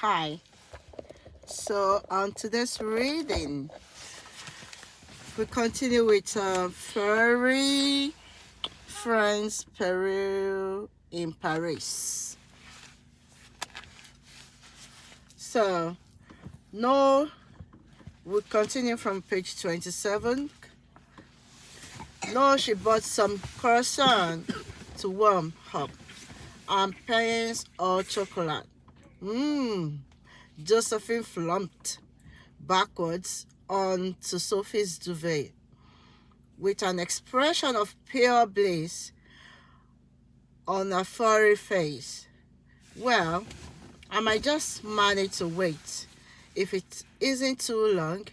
Hi. So on today's reading, we continue with Furry Friends Peru in Paris. So no, we continue from page 27. No, she bought some croissant to warm up and pains or chocolate. Mmm. Josephine slumped backwards onto Sophie's duvet with an expression of pure bliss on her furry face. Well, I might just manage to wait. If it isn't too long,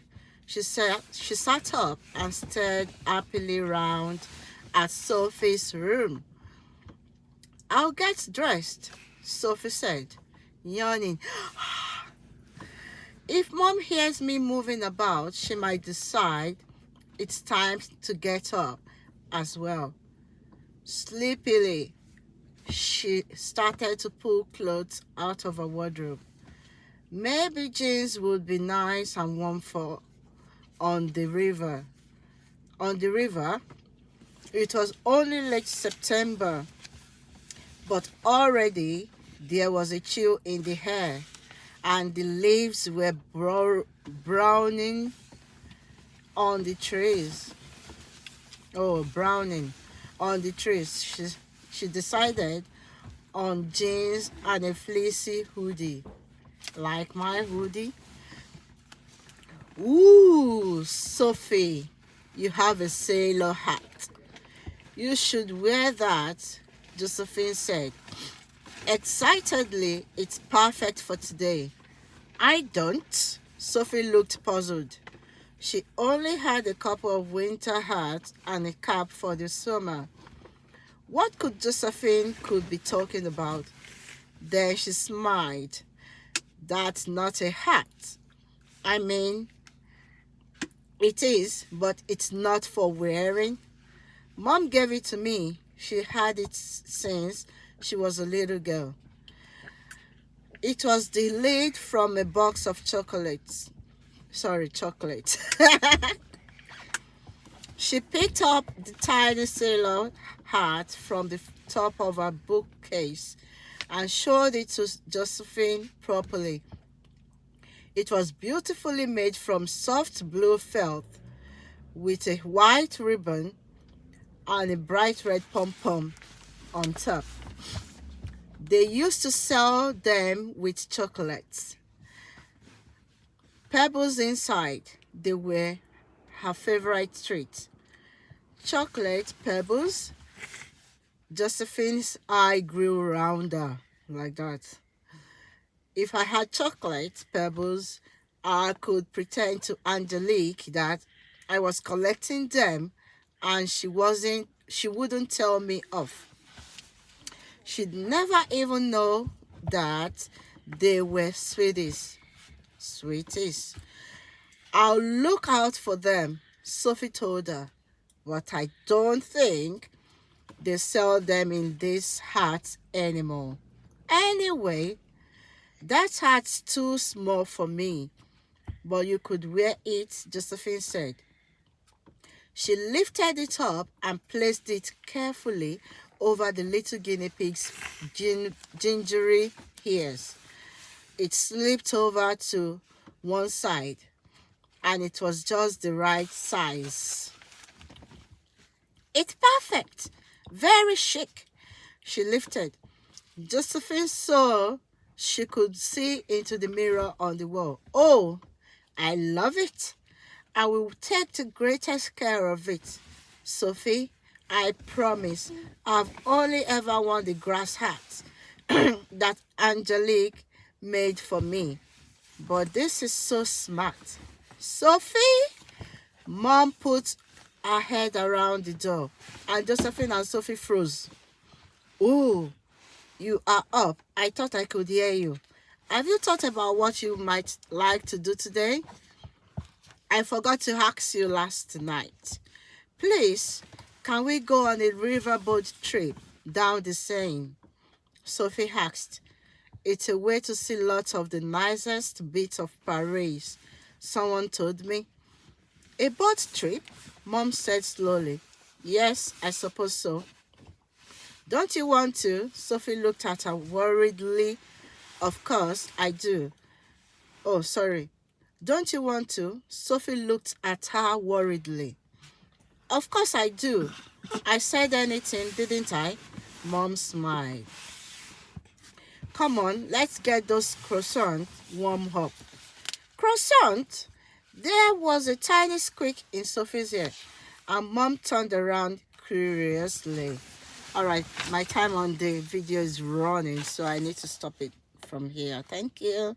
she sat up and stared happily round at Sophie's room. I'll get dressed, Sophie said, yawning. If Mom hears me moving about, she might decide it's time to get up as well. Sleepily, she started to pull clothes out of her wardrobe. Maybe jeans would be nice and warm for on the river. On the river, it was only late September, but already there was a chill in the air, and the leaves were browning on the trees. Oh, browning on the trees. She decided on jeans and a fleecy hoodie. Like my hoodie. Ooh, Sophie, you have a sailor hat. You should wear that, Josephine said. Excitedly, it's perfect for today. I don't. Sophie looked puzzled. She only had a couple of winter hats and a cap for the summer. What could Josephine be talking about? Then she smiled. That's not a hat. I mean, it is, but it's not for wearing. Mom gave it to me. She had it since she was a little girl. It was the lid from a box of chocolates. Sorry, chocolate. She picked up the tiny sailor hat from the top of her bookcase and showed it to Josephine properly. It was beautifully made from soft blue felt with a white ribbon and a bright red pom-pom on top. They used to sell them with chocolates. Pebbles inside, they were her favorite treat. Chocolate pebbles? Josephine's eye grew rounder, like that. If I had chocolate pebbles, I could pretend to Angelique that I was collecting them and she wouldn't tell me off. She'd never even know that they were sweeties. Sweeties. I'll look out for them, Sophie told her. But I don't think they sell them in these hats anymore. Anyway, that hat's too small for me, but you could wear it, Josephine said. She lifted it up and placed it carefully over the little guinea pig's gingery ears. It slipped over to one side, and it was just the right size. It's perfect. Very chic. She lifted. Josephine saw she could see into the mirror on the wall. Oh, I love it. I will take the greatest care of it. Sophie, I promise. I've only ever worn the grass hat that Angelique made for me. But this is so smart. Sophie? Mom put her head around the door, and Josephine and Sophie froze. Oh, you are up. I thought I could hear you. Have you thought about what you might like to do today? I forgot to ask you last night. Please, can we go on a riverboat trip down the Seine? Sophie asked. It's a way to see lots of the nicest bits of Paris, someone told me. A boat trip? Mom said slowly. Yes, I suppose so. Don't you want to? Sophie looked at her worriedly. Of course, I do. Oh, sorry. Don't you want to? Sophie looked at her worriedly. Of course I do. I said anything, didn't I? Mom smiled. Come on, let's get those croissants warmed up. Croissant? There was a tiny squeak in Sophie's ear, and Mom turned around curiously. Alright, my time on the video is running, so I need to stop it from here. Thank you.